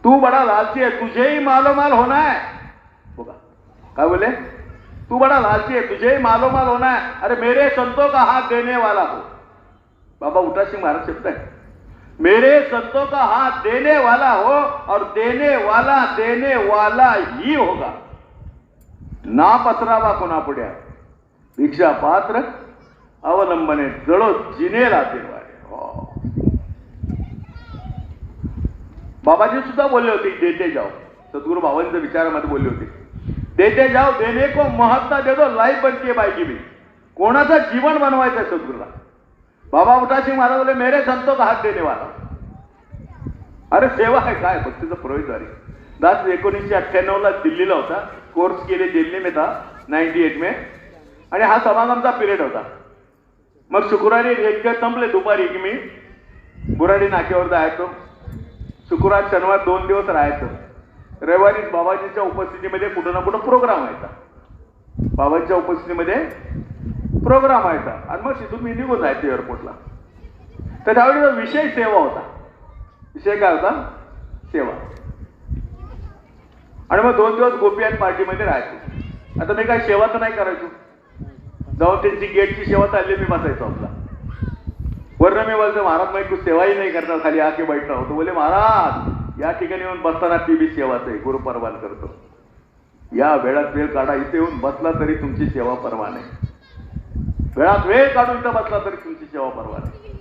तू बड़ा लालची है, तुझे ही मालोमाल होना है. होगा. क्या बोले. तू बड़ा लालची है, तुझे ही मालोमाल होना है. अरे मेरे संतों का हाथ देने वाला हो. बाबा बुटा सिंह महाराज कहते हैं, मेरे संतों का हाथ देने वाला हो और देने वाला ही होगा. ना पसरावा कोणा पुढ्या, भिक्षा पात्र अवलंबने जळो जिनेला देवारे. हो, बाबाजी सुद्धा बोलले होते, देते जाओ. सद्गुरु बाबांच्या विचारामध्ये बोलले होते, देते जाओ, देने को महत्ता दे दो, लाईफ बनती है बाईकी भी. कोणाचं जीवन बनवायचं आहे सद्गुरूला. बाबा बुटा सिंह महाराज बोले, मेरे संतों का हाथ देने वाला. अरे सेवा आहे काय, भक्तीचं प्रवेशद्वार. दास 1998ला दिल्लीला होता, कोर्स केले दिल्ली में था 98 में. आणि हा समागमचा पिरियड होता. मग शुक्रवारी एक दिवस संपले दुपारी की मी बुराडी नाक्यावर जायचो. शुक्रवार शनिवार 2 दिवस राहायचो. रविवारी बाबाजींच्या उपस्थितीमध्ये कुठं ना कुठं प्रोग्राम व्हायचा. बाबाजींच्या उपस्थितीमध्ये प्रोग्राम व्हायचा आणि मग तिथून मी निघून जायचो एअरपोर्टला. तर त्यावेळी विषय सेवा होता. विषय काय होता. सेवा. आणि मग 2 दिवस गोपी आणि पार्टीमध्ये राहायचो. आता मी काय सेवा तर नाही करायचो. जाऊन त्यांची गेटची सेवा चालली, मी बसायचो आपला. वर्ण मी बोलतो, महाराज मैं कुछ सेवा ही नहीं करता, खाली आके बैठा होतो. बोले महाराज या ठिकाणी येऊन बसताना ती बी सेवाच आहे, गुरु परवान करतो. या वेळात वेळ काढा, इथे येऊन बसला तरी तुमची सेवा परवान आहे. वेळात वेळ काढून इथं बसला तरी तुमची सेवा परवान आहे.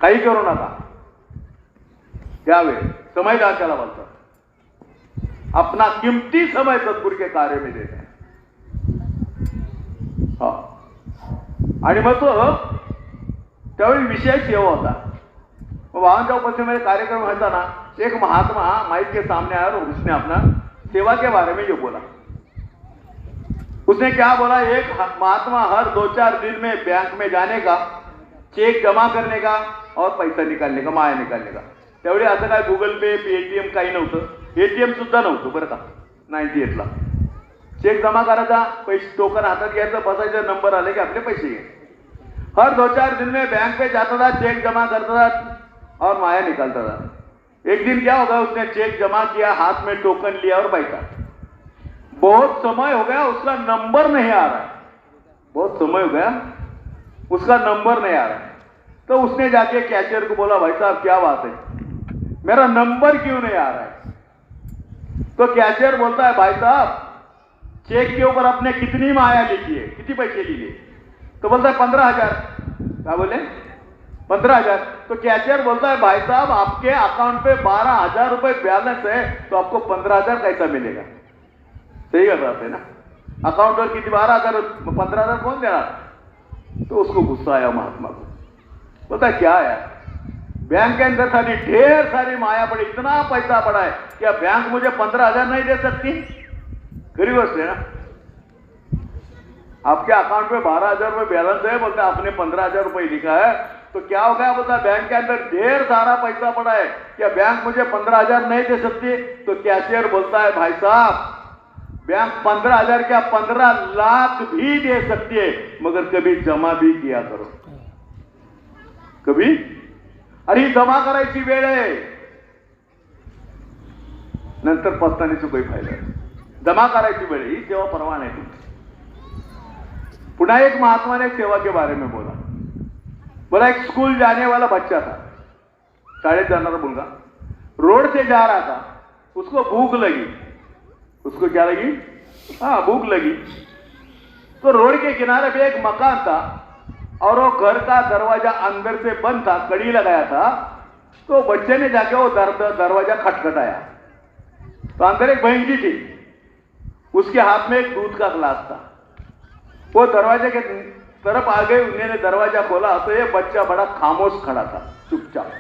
काही करू नका. त्यावेळ समय दान त्याला बोलतात. अपना किमती समय सद्गुरु के कार्य में देता है. हा. आणि मग तो त्यावेळी विषय सेवा होता. बाबांच्या उपस्थितीमध्ये कार्यक्रम व्हायचा ना, एक महात्मा माइक के सामने आया और उसने अपना सेवा के बारे में जो बोला. उसने क्या बोला, एक महात्मा हर 2-4 दिन में बैंक में जाने का, चेक जमा करने का और पैसा निकालने का, माया निकालने का. त्यावेळी असं काय गुगल पे, पेटीएम काही नव्हतं. एटीएम सुद्धा नव्हतं बरं का 98ला. चेक जमा करायचा, पैसे टोकन हातात घ्यायचं, बसायचं, नंबर आले की आपले पैसे घे. हर 2-4 दिन में बैंक पे जाता था, चेक जमा करता था और माया निकालता था. एक दिन क्या होगा, उसने चेक जमा किया, हाथ में टोकन लिया और बैठा. बहुत समय हो गया, उसका नंबर नहीं आ रहा है. बहुत समय हो गया, उसका नंबर नहीं आ रहा है. तो उसने जाके कैशियर को बोला, भाई साहब क्या बात है, मेरा नंबर क्यों नहीं आ रहा है. तो कैशियर बोलता है, भाई साहब चेक के ऊपर आपने कितनी माया लिखी है, कितने पैसे लिए. तो बोलता है 15,000. क्या बोले 15,000. तो कैशियर बोलता है, भाई साहब आपके अकाउंट पे 12,000 रुपए बैलेंस है, तो आपको 15,000 कैसा मिलेगा. सही बात है ना. अकाउंट पर किती 12,000, 15,000 कौन देना. तो उसको गुस्सा आया महात्मा को. बोलता क्या है, बैंक के अंदर सारी ढेर सारी माया पड़ी, इतना पैसा पड़ा है, क्या बैंक मुझे 15,000 नहीं दे सकती. गरीब है ना. आपके अकाउंट में 12,000 रुपए बैलेंस है, बोलते आपने 15,000 रुपए लिखा है, तो तो क्या हो गया, बोलता बैंक के अंदर ढेर सारा पैसा पड़ा है, क्या बैंक मुझे 15,000 नहीं दे सकती? तो कैशियर बोलता है भाई साहब बैंक 15,000 क्या 15 लाख भी दे सकती है, मगर कभी जमा भी किया करो. कभी अरे जमा करायची वेळ आहे, नंतर पस्तानीचा काही फायदा नाही. जमा करायची वेळ ही सेवा परवा नाही तुमची. पुन्हा एक महात्मा ने एक सेवा के बारे में बोला. बोला एक स्कूल जाने वाला बच्चा था, शाळेत जाणारा मुलगा रोड से जा रहा था, उसको भूख लगी. उसको क्या लगी? हाँ भूख लगी. तो रोड के किनारे पे एक मकान था और वो घर का दरवाजा अंदर से बंद था, कड़ी लगाया था. तो बच्चे ने जाके वो दरवाजा खटखटाया. तो अंदर एक बहन जी थी, उसके हाथ में एक दूध का गिलास था. वो दरवाजे के तरफ आ गई, उन्होंने दरवाजा खोला तो ये बच्चा बड़ा खामोश खड़ा था, चुपचाप.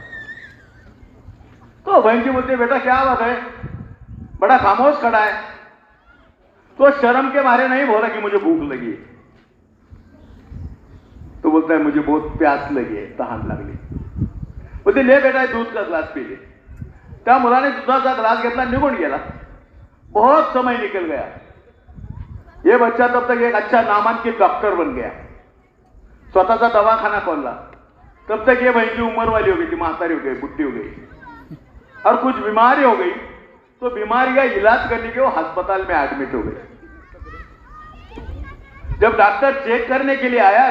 तो बहन जी बोलते बेटा क्या बात है, बड़ा खामोश खड़ा है. तो शर्म के मारे नहीं बोला कि मुझे भूख लगी है. तो बोलता है मुझे बहुत प्यास लगी है, तहान लागली. बोलते ले बेटा दूध का ग्लास पी ले. त्या मुलाने दुधाचा ग्लास घेतला, निघून गेला. बहुत समय निकल गया. ये बच्चा तब तक एक अच्छा नामांकित डॉक्टर बन गया, स्वतःचा दवाखाना खोला. तब तक ये बहन की उम्र वाली हो गई थी, महातारी हो गई, बुढ़ी हो गई और कुछ बीमारी हो गई. तो बीमारी का इलाज करने के वो अस्पताल में एडमिट हो गए. जब डॉक्टर चेक करने के लिए आया,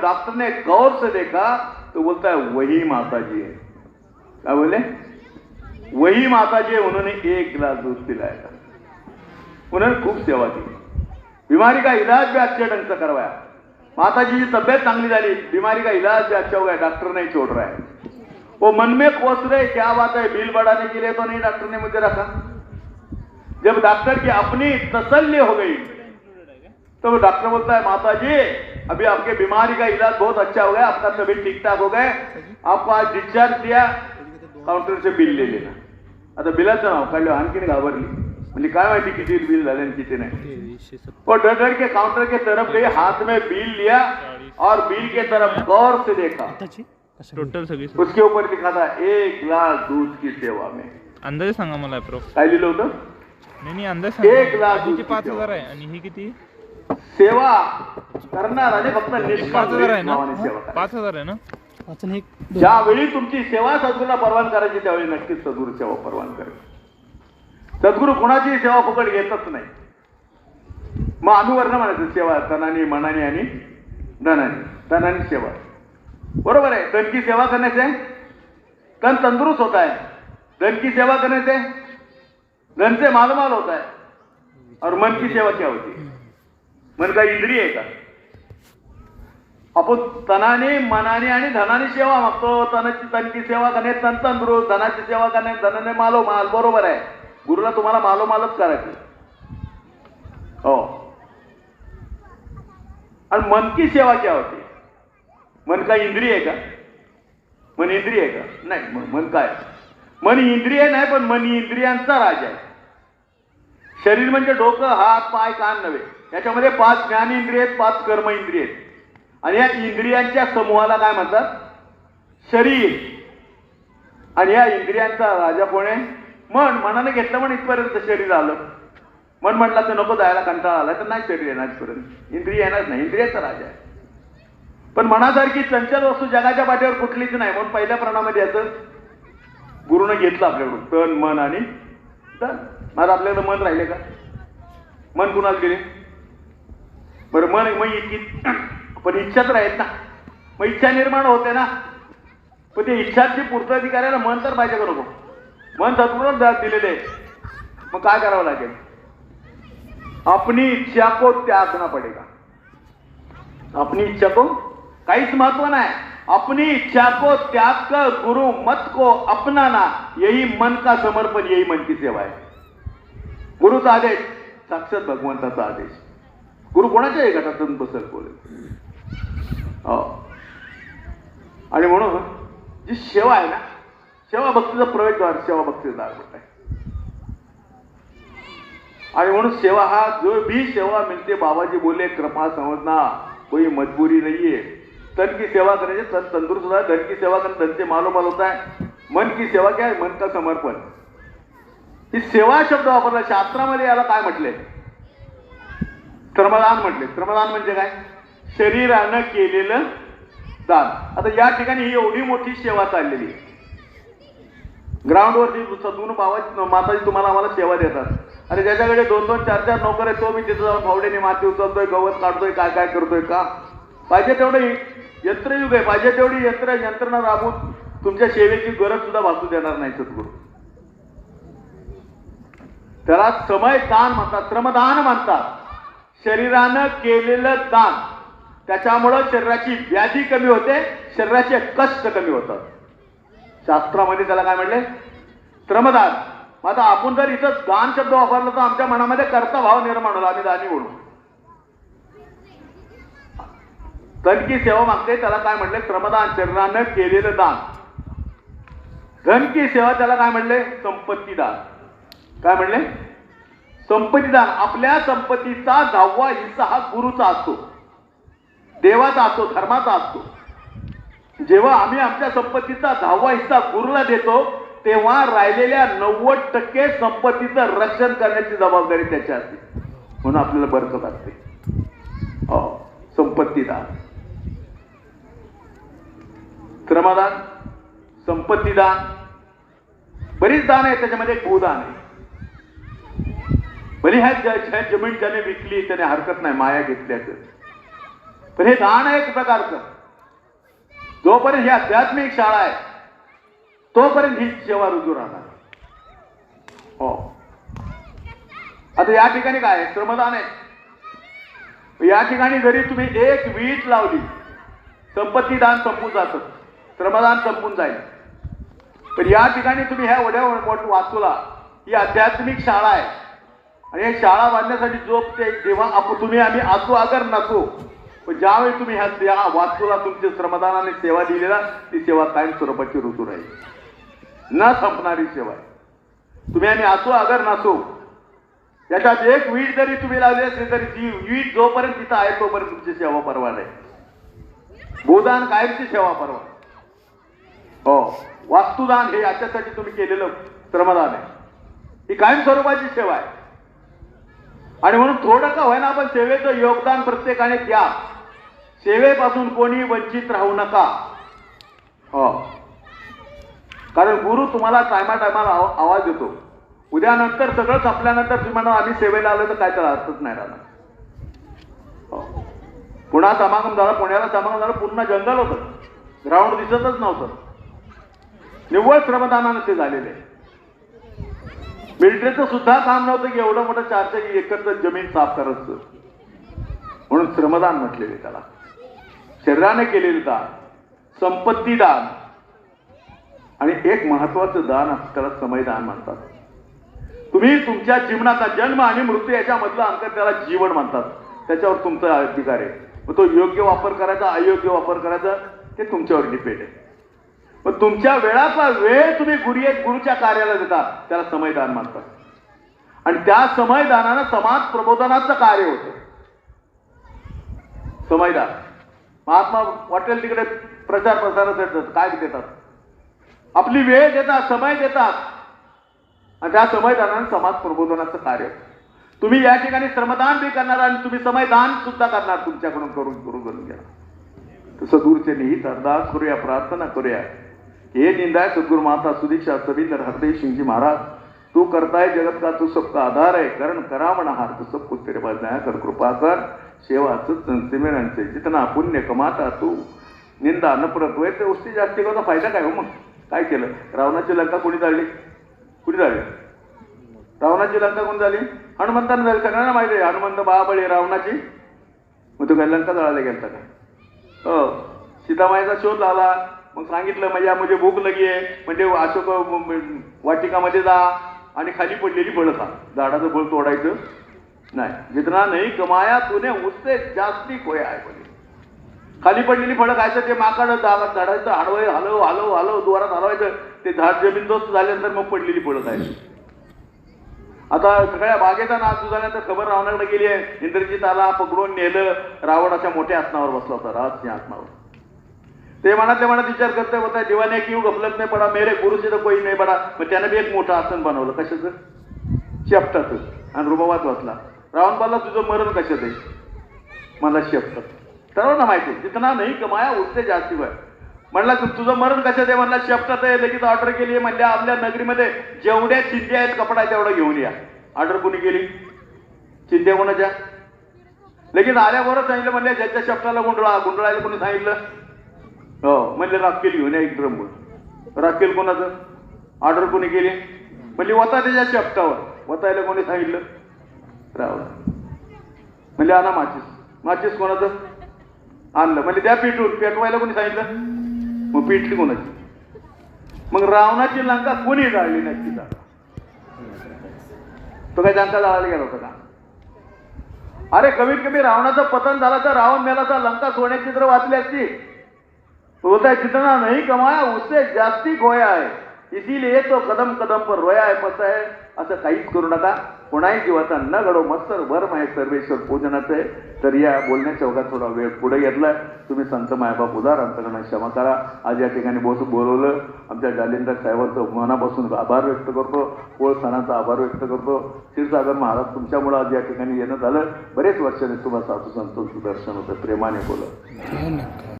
डॉक्टर ने गौर से देखा तो बोलता है वही माता जी है. क्या बोले? वही माता जी है. उन्होंने एक गिलास दूध पिलाया था. उन्होंने खूब सेवा की, बीमारी का इलाज भी अच्छे ढंग से करवाया. माता जी की तबियत चांगली झाली, बीमारी का इलाज भी अच्छा हो गया. डॉक्टर नहीं छोड़ रहा है. वो मन में कोस रहे क्या बात है, बिल बढ़ाने के लिए तो नहीं डॉक्टर ने मुझे रखा. जब डॉक्टर की अपनी तसल्ली हो गई तो वो डॉक्टर बोलता है माता जी अभी आपके बीमारी का इलाज बहुत अच्छा हो गया, आपका तबीयत ठीक ठाक हो गए, आपको आज डिस्चार्ज दिया, काउंटर से बिल ले लेना. आता बिलाचं नाव काढलं. आणखीन घाबरली, म्हणजे काय माहिती किती बिल झाले आणि किती नाही. वो डर डर के काउंटर के तरफ गई, हाथ में बिल लिया और बिल के तरफ गौर से देखा. टोटल सगळी उसके ऊपर लिखा था 1 गिलास दूध की सेवा में. अंदाजे सांगा मला प्रो. काय लिहिलं होतं? नाही अंदाज सांगा. 1 गिलास दूध 5,000 आहे आणि ही किती? सेवा करणाराने फक्त 5,000 आहे ना? सेवा करा. 5,000 आहे ना? ज्यावेळी तुमची सेवा सद्गुरूला परवान करायची त्यावेळी नक्कीच सद्गुरू सेवा परवान करेल. सद्गुरू कोणाची सेवा फुकट घेतच नाही. मग आम्ही वर्ण म्हणायचं सेवा तनाने मनाने आणि धनाने. धनाने सेवा बरोबर आहे. धन की सेवा करने से तन तंदुरुस्त होता है, धन की सेवा करने से धन से मालमाल होता है. और मन की सेवा क्या होती है? मन का इंद्रिय आहे का? आपण तनाने मनाने आणि धनाने सेवा मागतो. तन की सेवा करणे तन तंदुरुस्त, धनाची सेवा करणे धनाने मालोमाल. बरोबर आहे. गुरुला तुम्हाला मालोमालच करायचं हो. आणि मन की सेवा क्या होती? मन का इंद्रिय आहे का? मन इंद्रिय आहे का? नाही. मन काय? मन इंद्रिय नाही, पण मन इंद्रियांचा राजा आहे. शरीर म्हणजे डोकं, हात, पाय, कान नव्हे. याच्यामध्ये 5 ज्ञानेंद्रिय आहेत, 5 कर्म इंद्रिय आहेत. आणि या इंद्रियांच्या समूहाला काय म्हणतात? शरीर. आणि या इंद्रियांचा राजा कोण आहे? मन. मनाने घेतलं म्हणून इथपर्यंत शरीर आलं. मन म्हटलं तर नको जायला, कंटाळा आला तर नाही शरीर येणार इथपर्यंत. इंद्रिय येणार नाही. इंद्रियाचा राजा आहे. पण मनासारखी चंचल वस्तू जगाच्या पाठीवर कुठलीच नाही. म्हणून पहिल्या प्रणामध्ये याचं गुरुनं घेतलं आपल्याकडून तन मन आणि धन. माझं आपल्याकडे मन राहिले का? मन कुणाला गेले? बरं मन मग इतकी पण इच्छाच राहील ना. मग इच्छा निर्माण होते ना. पण ते इच्छाची पूर्तता करायला मन तर पाहिजे का नको? मन सद्गुरूने दिलेले आहे. मग काय करावं लागेल? अपनी इच्छा को त्यागना पडेगा. अपनी इच्छा को काहीच महत्व नाही. अपनी इच्छा को त्याग कर गुरु मत को अपनाना, यही मन का समर्पण, यही मन की सेवा आहे. गुरुचा आदेश साक्षात भगवंताचा आदेश. गुरु कोणाच्याही गटातून बसल बोलेल. आणि म्हणून जी सेवा आहे ना, सेवा भक्तीचा प्रवेशद्वार, सेवा भक्तीचा दार आहे. आणि म्हणून सेवा हा जो भी सेवा मिलते, बाबाजी बोले कृपा समझना कोई मजबूरी नहीं है. तन की सेवा करायचे, तन तंदुरुस्त होता है, धन की सेवा करणे धन से मालोमाल होता है, मन की सेवा क्या है, मन का समर्पण. ही सेवा शब्द वापरला शास्त्रामध्ये. याला काय म्हटले? श्रमदान म्हटले. श्रमदान म्हणजे काय? शरीरानं केलेलं दान. आता या ठिकाणी ही एवढी मोठी सेवा चाललेली आहे. ग्राउंडवरती सद्गुण माताजी तुम्हाला आम्हाला सेवा देतात आणि ज्याच्याकडे 2-2, 4-4 नोकर आहेत तो मी तिथं जाऊन फावड्याने माती उचलतोय, गवत काढतोय, काय काय करतोय का? पाहिजे तेवढं यंत्रयुग आहे, पाहिजे तेवढी यंत्रणा राबवून तुमच्या सेवेची गरज सुद्धा भासू देणार नाही सद्गुरू. त्याला समय दान म्हणतात, श्रमदान म्हणतात. शरीरानं केलेलं दान, त्याच्यामुळं शरीराची व्याधी कमी होते, शरीराचे कष्ट कमी होतात. शास्त्रामध्ये त्याला काय म्हणले? श्रमदान. आता आपण जर इथं दान शब्द वापरला तर आमच्या मनामध्ये कर्ता भाव निर्माण होईल, आम्ही दानी बोलू. धन की सेवा मागते त्याला काय म्हणले? श्रमदान, शरीरानं केलेलं दान. धन की सेवा त्याला काय म्हणले? संपत्ती दान. काय म्हणले? संपत्ती दान. आपल्या संपत्तीचा 10वा हिस्सा हा गुरुचा असतो, देवाचा असतो, धर्माचा असतो. जेव्हा आम्ही आमच्या संपत्तीचा 10वा हिस्सा गुरुला देतो तेव्हा राहिलेल्या 90% संपत्तीचं रक्षण करण्याची जबाबदारी त्याची असते. म्हणून आपल्याला बरकत असते. हो, संपत्ती दान, श्रमदान, संपत्ती दान, बरीच दान आहे. त्याच्यामध्ये भूदान आहे. भले ह्या जमीन ज्याने विकली त्याने हरकत नाही माया घेतल्याचं, पण हे दान आहे एक प्रकारचं. जोपर्यंत ही आध्यात्मिक शाळा आहे तोपर्यंत ही सेवा रुजू राहणार. हो, आता या ठिकाणी काय आहे? श्रमदान आहे. या ठिकाणी जरी तुम्ही एक वीट लावली संपत्ती दान संपून जातं, श्रमदान संपून जाईल. पण या ठिकाणी तुम्ही ह्या वड्या वाचूला, ही आध्यात्मिक शाळा आहे आणि ही शाळा बांधण्यासाठी जो ते जेव्हा तुम्ही आम्ही असू अगर नसू, पण ज्यावेळी तुम्ही ह्या वास्तूला तुमच्या श्रमदानाने सेवा दिलेला, ती सेवा कायम स्वरूपाची रुजू राहील, न संपणारी सेवा आहे. तुम्ही आम्ही असू अगर नसू, याच्यात एक वीट जरी तुम्ही लावली असली तरी ती वीट जोपर्यंत तिथं आहे तोपर्यंत तुमची सेवा परवा नाही. भूदान कायमची सेवा परवा. हो, वास्तुदान हे याच्यासाठी तुम्ही केलेलं श्रमदान आहे, ही कायम स्वरूपाची सेवा आहे. आणि म्हणून थोडं का होईना आपण सेवेचं योगदान प्रत्येकाने द्या. सेवेपासून कोणी वंचित राहू नका. हो, कारण गुरु तुम्हाला टायमाला आवाज देतो. उद्या नंतर सगळं संपल्यानंतर तुम्ही म्हणा आम्ही सेवेला आलो तर काय तर अर्थच नाही राहणार. हो, पुन्हा समागम झाला, पुण्याला समागम झालं, पुन्हा जंगल होतं, ग्राउंड दिसतच नव्हतं. निव्वळ श्रमदानानं ते झालेले. मिलिटरीचं सुद्धा काम नव्हतं की एवढं मोठं 4 एकत्र जमीन साफ करायचं, म्हणून श्रमदान म्हटलेले त्याला. शरीराने केलेलं दान, संपत्ती दान, आणि एक महत्वाचं दान असतं त्याला समयदान म्हणतात. तुम्ही तुमच्या जीवनाचा जन्म आणि मृत्यू याच्यामधलं अंतर त्याला जीवन म्हणतात. त्याच्यावर तुमचा अधिकार आहे. मग तो योग्य वापर करायचा, अयोग्य वापर करायचा ते तुमच्यावर डिपेंड आहे. मग तुमच्या वेळाचा वेळ तुम्ही गुरुच्या कार्याला देता त्याला समयदान म्हणतात. आणि त्या समयदानानं समाज प्रबोधनाचं कार्य होतं. समयदान महात्मा वाटेल तिकडे प्रचार प्रसार देतात, काय देतात? आपली वेळ देतात, समय देतात, आणि त्या समयदानानं समाज प्रबोधनाचं कार्य. तुम्ही या ठिकाणी श्रमदान बी करणार आणि तुम्ही समयदान सुद्धा करणार, तुमच्याकडून करून घ्या. तसं दूरचे निहित अरदास करूया, प्रार्थना करूया. हे निंदाय सद्गुरु माता सुदीक्षा सविंदर हरदेव सिंहजी महाराज, तू करताय जगत का, तू सबका आधार है, करण करावण हार, तू सब कुछ तेरे पास दया कर, कृपा कर, सेवा सिमरन से जितना पुण्य कमाता तू, निंदा न परत होय ते उसती जास्ती का फायदा काय हो? मग काय केलं? रावणाची लंका कोणी जाळली? कुणी जाळली? रावणाची लंका कोणी झाली? हनुमंतानं झाली. सगळ्यांना माहिती आहे हनुमंत बाबळी रावणाची. मग तू काय लंका जळायला गेलता का? हो, सीतामाईचा शोध लावला. मग सांगितलं म्हणजे मुझे भूक लगी आहे, म्हणजे अशोक वाटिकामध्ये जा आणि खाली पडलेली फळं खा. झाडाचं फळ तोडायचं नाही. जितना नाही कमाया तूने उससे जास्ती खोया आहे. खाली पडलेली फळं खायचं, ते माकड झाडाचं हलवाय हलव द्वारात हलवायचं, ते झाड जमीनदोस्त झाल्यानंतर मग पडलेली फळं खायची. आता सगळ्या बागेचा नाश झाल्यानंतर खबर रावणाकडे गेली आहे. इंद्रजित आला, पकडून नेलं. रावण अशा मोठ्या आसनावर बसला होता, राजसिंह आसनावर. ते मनातल्या मनात विचार करते होता दिवाने क्यों गफलत नाही पडा मेरे गुरु से तर कोई नाही पडा. मग त्यानं बी एक मोठं आसन बनवलं कशाचं शेपटाचं आणि रुबाबात वाचला. रावण पाला तुझं मरण कशात आहे मला शेपटात. सर्वांना माहिती जितना नाही कमाया उससे जास्ती वय म्हणला तुझं मरण कशात आहे म्हणला शेपटात आहे. लगेच ऑर्डर केली म्हणल्या आपल्या नगरीमध्ये जेवढ्या चिंध्या आहेत कपडा तेवढा घेऊन या. ऑर्डर कोणी केली चिंध्या कोणाच्या लगेच आल्यावरच सांगितलं म्हणल्या ज्याच्या शेपटाला गुंडळायला कोणी सांगितलं हो म्हणले राखेल घेऊन या एक ड्रम राखेल कोणाचं ऑर्डर कोणी केली म्हणली वता त्याच्या शेपटावर वतायला कोणी सांगितलं रावण म्हणजे आणा माचीस कोणाचं आणलं म्हणजे त्या पेटून पेटवायला कोणी सांगितलं मग पेटली कोणाची. मग रावणाची लंका कोणी जाळली नक्की जाळला तो काय लंका जाळायला गेला होता का. अरे कमीत कमी रावणाचं पतन झालं तर रावण मेला तर लंका सोन्याची चित्र वाचली असती. बोलता है जितना नहीं कमाया उससे जास्ती खोया है इसीलिए तो कदम कदम पर रोया है. पत आहे असं काहीच करू नका. कोणाही जीवाचा न घडो मत्सर भरम आहे सर्वेश्वर पूजनाचं आहे. तर या बोलण्याच्या ओघात थोडा वेळ पुढे घेतलाय. तुम्ही संत मायबाप उदार अंतकरणा क्षमा करा. आज या ठिकाणी बोलवलं आमच्या जालिंदर साहेबांचं मनापासून आभार व्यक्त करतो. पोळ सणाचा आभार व्यक्त करतो. क्षीरसागर महाराज तुमच्यामुळे आज या ठिकाणी येणं झालं. बरेच वर्षाने तुम्हाला साधू संतोष दर्शन होतं प्रेमाने बोलत.